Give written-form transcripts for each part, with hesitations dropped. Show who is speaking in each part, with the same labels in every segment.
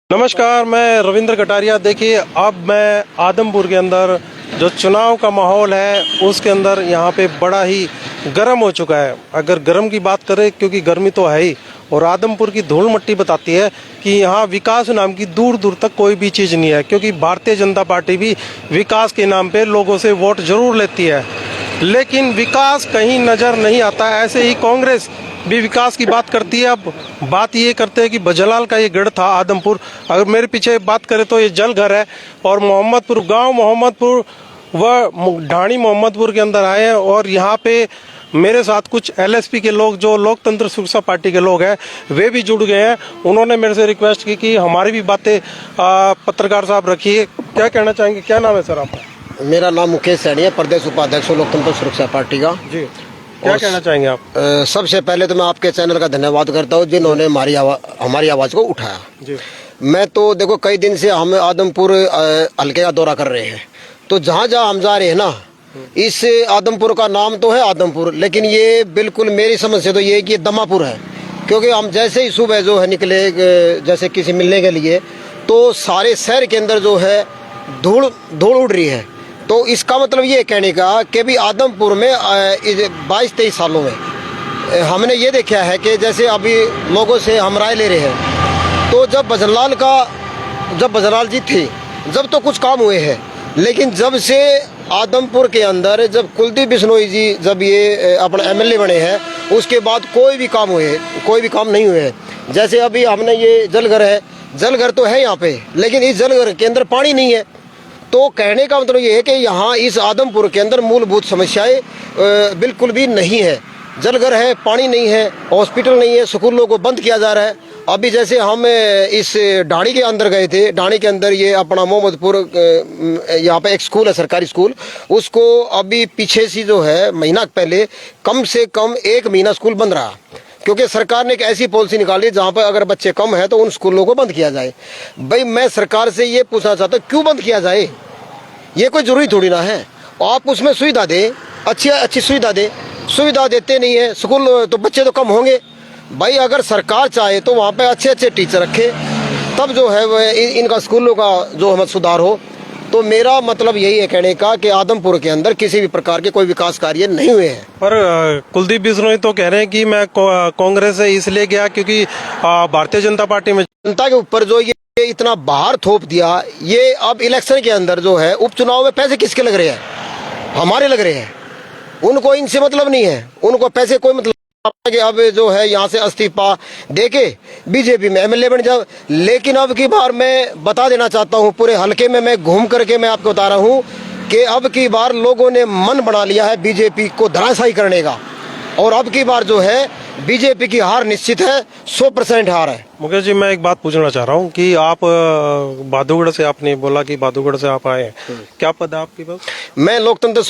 Speaker 1: नमस्कार, मैं रविंद्र कटारिया। देखिए, अब मैं आदमपुर के अंदर जो चुनाव का माहौल है उसके अंदर यहाँ पे बड़ा ही गर्म हो चुका है। अगर गर्म की बात करें, क्योंकि गर्मी तो है ही, और आदमपुर की धूल मट्टी बताती है कि यहाँ विकास नाम की दूर दूर तक कोई भी चीज़ नहीं है। क्योंकि भारतीय जनता पार्टी भी विकास के नाम पे लोगों से वोट जरूर लेती है, लेकिन विकास कहीं नज़र नहीं आता। ऐसे ही कांग्रेस भी विकास की बात करती है। अब बात ये करते हैं कि बजलाल का ये गढ़ था आदमपुर, अगर मेरे पीछे बात करें तो ये जल घर है, और मोहम्मदपुर गांव मोहम्मदपुर व ढाणी मोहम्मदपुर के अंदर आए हैं। और यहाँ पे मेरे साथ कुछ एलएसपी के लोग, जो लोकतंत्र सुरक्षा पार्टी के लोग हैं, वे भी जुड़ गए हैं। उन्होंने मेरे से रिक्वेस्ट की कि हमारी भी बातें पत्रकार साहब रखिए। क्या कहना चाहेंगे? क्या नाम है सर आपका?
Speaker 2: मेरा नाम मुकेश सैनी है, प्रदेश उपाध्यक्ष लोकतंत्र सुरक्षा पार्टी का
Speaker 1: जी। क्या कहना चाहेंगे आप?
Speaker 2: सबसे पहले तो मैं आपके चैनल का धन्यवाद करता हूँ जिन्होंने हमारी आवाज को उठाया
Speaker 1: जी।
Speaker 2: मैं तो देखो, कई दिन से हम आदमपुर हल्के का दौरा कर रहे हैं, तो जहाँ जहाँ हम जा रहे हैं ना, इस आदमपुर का नाम तो है आदमपुर, लेकिन ये बिल्कुल मेरी समझ से तो ये है कि ये दमापुर है। क्योंकि हम जैसे ही सुबह जो है निकले, जैसे किसी मिलने के लिए, तो सारे शहर के अंदर जो है धूल उड़ रही है। तो इसका मतलब ये कहने का कि भी आदमपुर में 22-23 सालों में हमने ये देखा है कि जैसे अभी लोगों से हम राय ले रहे हैं, तो जब बजलाल जी थे, जब तो कुछ काम हुए हैं, लेकिन जब से आदमपुर के अंदर जब कुलदीप बिश्नोई जी जब ये अपना एमएलए बने हैं, उसके बाद कोई भी काम नहीं हुए हैं। जैसे अभी हमने ये जलघर है, जलघर तो है यहाँ पे, लेकिन इस जलघर के अंदर पानी नहीं है। तो कहने का मतलब ये है कि यहाँ इस आदमपुर के अंदर मूलभूत समस्याएं बिल्कुल भी नहीं है। जलघर है, पानी नहीं है, हॉस्पिटल नहीं है, स्कूलों को बंद किया जा रहा है। अभी जैसे हम इस ढाणी के अंदर गए थे, ढाणी के अंदर ये अपना मोहम्मदपुर, यहाँ पे एक स्कूल है, सरकारी स्कूल, उसको अभी पीछे से जो है महीना पहले कम से कम 1 महीना स्कूल बंद रहा, क्योंकि सरकार ने एक ऐसी पॉलिसी निकाली जहाँ पर अगर बच्चे कम है तो उन स्कूलों को बंद किया जाए। भाई, मैं सरकार से ये पूछना चाहता हूँ, क्यों बंद किया जाए? ये कोई जरूरी थोड़ी ना है। आप उसमें सुविधा दे, अच्छी सुविधा देते नहीं है, स्कूल तो बच्चे तो कम होंगे। भाई, अगर सरकार चाहे तो वहाँ पे अच्छे टीचर रखे, तब जो है वह इनका स्कूलों का जो है सुधार हो। तो मेरा मतलब यही है कहने का कि आदमपुर के अंदर किसी भी प्रकार के कोई विकास कार्य नहीं हुए हैं।
Speaker 1: पर कुलदीप बिश्नोई तो कह रहे हैं कि मैं कांग्रेस से इसलिए गया क्योंकि भारतीय जनता पार्टी में
Speaker 2: जनता के ऊपर जो ये इतना बाहर थोप दिया। ये अब इलेक्शन के अंदर जो है उपचुनाव में पैसे किसके लग रहे हैं? हमारे लग रहे हैं। उनको इनसे मतलब नहीं है, उनको पैसे कोई मतलब कि अब जो है यहाँ से इस्तीफा देके बीजेपी में एमएलए बन जाओ। लेकिन अब की बार मैं बता देना चाहता हूँ, पूरे हल्के में मैं घूम करके मैं आपको बता रहा हूँ कि अब की बार लोगों ने मन बना लिया है बीजेपी को धराशायी करने का, और अब की बार जो है बीजेपी की हार निश्चित है, 100% हार है।
Speaker 1: मुकेश जी, मैं एक बात पूछना चाह रहा हूँ कि आप बहादुरगढ़ से, आपने बोला कि बहादुरगढ़ से आप आए हैं, क्या पद है आपके पास?
Speaker 2: मैं लोकतंत्र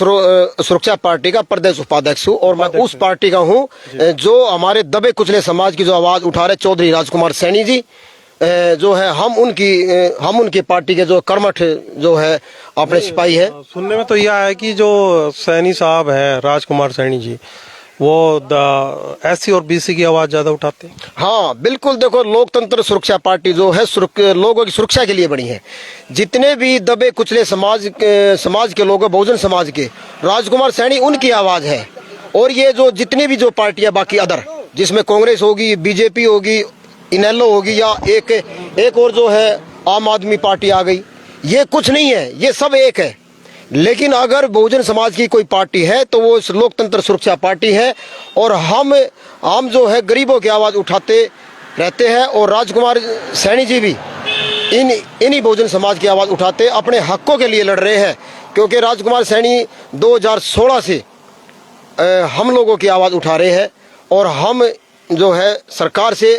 Speaker 2: सुरक्षा पार्टी का प्रदेश उपाध्यक्ष हूँ, और मैं उस पार्टी का हूँ जो हमारे दबे कुचले समाज की जो आवाज उठा रहे चौधरी राजकुमार सैनी जी जो है, हम उनकी पार्टी के जो कर्मठ जो है अपने सिपाही है।
Speaker 1: सुनने में तो यह है कि जो सैनी साहब है, राजकुमार सैनी जी, वो एससी और बीसी की आवाज ज्यादा उठाते हैं।
Speaker 2: हाँ बिल्कुल, देखो, लोकतंत्र सुरक्षा पार्टी जो है लोगों की सुरक्षा के लिए बनी है। जितने भी दबे कुचले समाज के लोग हैं, बहुजन समाज के, राजकुमार सैनी उनकी आवाज है। और ये जो जितनी भी जो पार्टियां बाकी अदर, जिसमें कांग्रेस होगी, बीजेपी होगी, इनेलो होगी, या एक और जो है आम आदमी पार्टी आ गई, ये कुछ नहीं है, ये सब एक है। लेकिन अगर बहुजन समाज की कोई पार्टी है तो वो लोकतंत्र सुरक्षा पार्टी है, और हम जो है गरीबों की आवाज उठाते रहते हैं। और राजकुमार सैनी जी भी इन्हीं बहुजन समाज की आवाज उठाते अपने हकों के लिए लड़ रहे हैं। क्योंकि राजकुमार सैनी 2016 से हम लोगों की आवाज उठा रहे हैं, और हम जो है सरकार से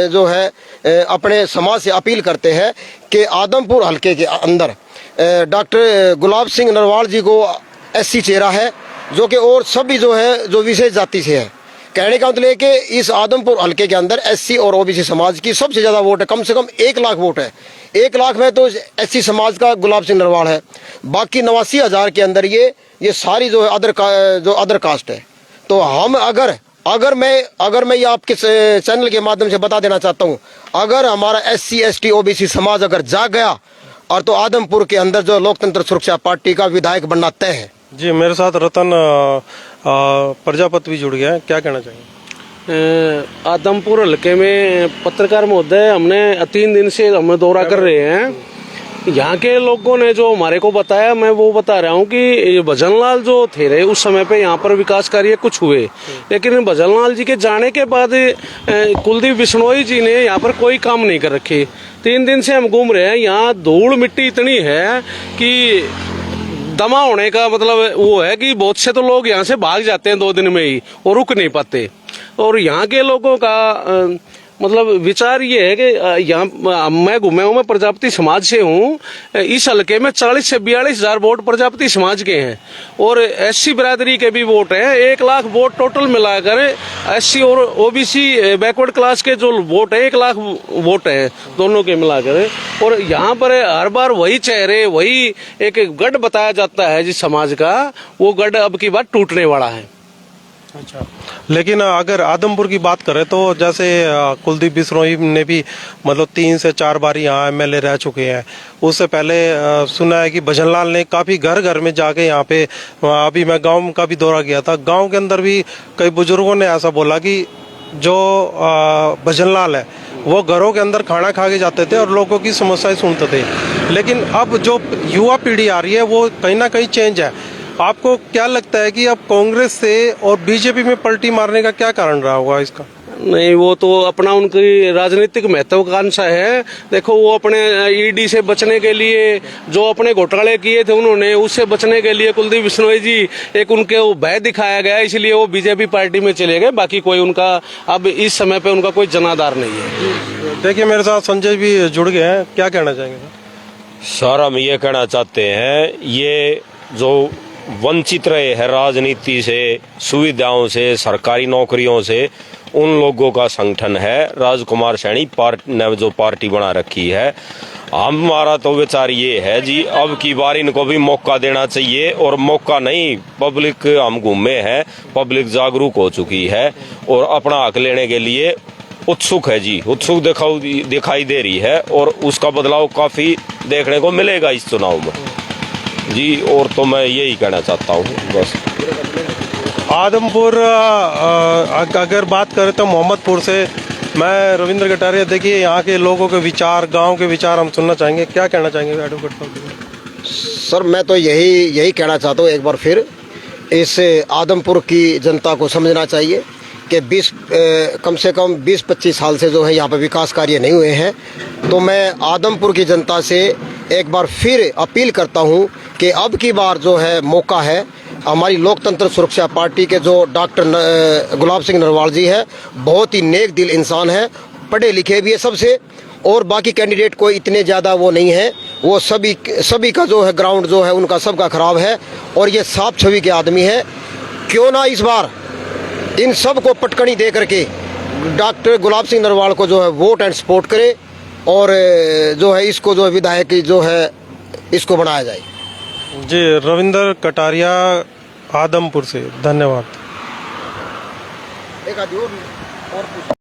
Speaker 2: जो है अपने समाज से अपील करते हैं कि आदमपुर हल्के के अंदर डॉक्टर गुलाब सिंह नरवाल जी को एससी चेहरा है, जो कि और सभी जो है जो विशेष जाति से है। कहने का मतलब है कि इस आदमपुर हल्के के अंदर एससी और ओबीसी समाज की सबसे ज्यादा वोट है, कम से कम 1 लाख वोट है। 1 लाख में तो एससी समाज का गुलाब सिंह नरवाल है, बाकी 89,000 के अंदर ये सारी जो है अदर कास्ट है। तो हम अगर अगर मैं ये आपके चैनल के माध्यम से बता देना चाहता हूँ, अगर हमारा SC ST OBC समाज अगर जाग गया और तो आदमपुर के अंदर जो लोकतंत्र सुरक्षा पार्टी का विधायक बनना तय है।
Speaker 1: जी, मेरे साथ रतन प्रजापति भी जुड़ गया है, क्या कहना चाहिए?
Speaker 3: आदमपुर हल्के में पत्रकार महोदय, हमने 3 दिन से हम दौरा कर रहे हैं। यहाँ के लोगों ने जो हमारे को बताया, मैं वो बता रहा हूँ कि भजनलाल जो थे रहे उस समय पे यहाँ पर विकास कार्य कुछ हुए, लेकिन भजनलाल जी के जाने के बाद कुलदीप बिश्नोई जी ने यहाँ पर कोई काम नहीं कर रखे। 3 दिन से हम घूम रहे हैं, यहाँ धूल मिट्टी इतनी है कि दमा होने का मतलब वो है कि बहुत से तो लोग यहाँ से भाग जाते हैं 2 दिन में ही और रुक नहीं पाते। और यहाँ के लोगों का मतलब विचार ये है कि यहाँ मैं घूमे हूँ, मैं प्रजापति समाज से हूँ। इस हल्के में 40 से 42 हजार वोट प्रजापति समाज के हैं और SC बिरादरी के भी वोट हैं। 1 लाख वोट टोटल मिलाकर SC और OBC बैकवर्ड क्लास के जो वोट है 1 लाख वोट है दोनों के मिलाकर। और यहाँ पर हर बार वही चेहरे, वही एक गढ़ बताया जाता है जिस समाज का, वो गढ़ अब की बात टूटने वाला है।
Speaker 1: अच्छा, लेकिन अगर आदमपुर की बात करें तो जैसे कुलदीप बिश्नोई ने भी मतलब 3 से 4 बार यहाँ MLA रह चुके हैं। उससे पहले सुना है कि भजनलाल ने काफी घर घर में जाके यहाँ पे, अभी मैं गांव का भी दौरा किया था, गांव के अंदर भी कई बुजुर्गों ने ऐसा बोला कि जो भजनलाल है वो घरों के अंदर खाना खा के जाते थे और लोगों की समस्याएं सुनते थे। लेकिन अब जो युवा पीढ़ी आ रही है वो कहीं ना कहीं चेंज है। आपको क्या लगता है कि अब कांग्रेस से और बीजेपी में पलटी मारने का क्या कारण रहा होगा इसका?
Speaker 3: नहीं, वो तो अपना उनकी राजनीतिक महत्वाकांक्षा है। देखो, वो अपने ED से बचने के लिए जो अपने घोटाले किए थे उन्होंने, उससे बचने के लिए कुलदीप बिश्नोई जी एक उनके वो भय दिखाया गया, इसलिए वो बीजेपी पार्टी में चले गए। बाकी कोई उनका अब इस समय पे उनका कोई जनाधार नहीं है।
Speaker 1: देखिए, मेरे साथ संजय भी जुड़ गए हैं, क्या कहना चाहेंगे
Speaker 4: सर? हम ये कहना चाहते हैं, ये जो वंचित रहे हैं राजनीति से, सुविधाओं से, सरकारी नौकरियों से, उन लोगों का संगठन है राजकुमार सैनी ने जो पार्टी बना रखी है। हमारा तो विचार ये है जी, अब की बार इनको भी मौका देना चाहिए। और मौका नहीं, पब्लिक हम घूमे हैं, पब्लिक जागरूक हो चुकी है और अपना हक लेने के लिए उत्सुक है जी, उत्सुक दिखाई दे रही है और उसका बदलाव काफी देखने को मिलेगा इस चुनाव में जी। और तो मैं यही कहना चाहता हूँ बस।
Speaker 1: आदमपुर अगर बात करें तो मोहम्मदपुर से मैं रविंद्र कटारिया। देखिए, यहाँ के लोगों के विचार, गांव के विचार हम सुनना चाहेंगे, क्या कहना चाहेंगे एडवोकेट साहब?
Speaker 2: सर, मैं तो यही कहना चाहता हूँ, एक बार फिर इस आदमपुर की जनता को समझना चाहिए कि कम से कम 20-25 साल से जो है यहाँ पर विकास कार्य नहीं हुए हैं। तो मैं आदमपुर की जनता से एक बार फिर अपील करता हूँ कि अब की बार जो है मौका है, हमारी लोकतंत्र सुरक्षा पार्टी के जो डॉक्टर गुलाब सिंह नरवाल जी है, बहुत ही नेक दिल इंसान है, पढ़े लिखे भी है सबसे, और बाकी कैंडिडेट कोई इतने ज़्यादा वो नहीं है। वो सभी का जो है ग्राउंड जो है उनका सबका खराब है और ये साफ छवि के आदमी है। क्यों ना इस बार इन सब को पटकनी दे करके डॉक्टर गुलाब सिंह नरवाल को जो है वोट एंड सपोर्ट करे और जो है इसको जो है विधायक जो है इसको बनाया जाए
Speaker 1: जी। रविंद्र कटारिया आदमपुर से, धन्यवाद।
Speaker 2: एक आदमी और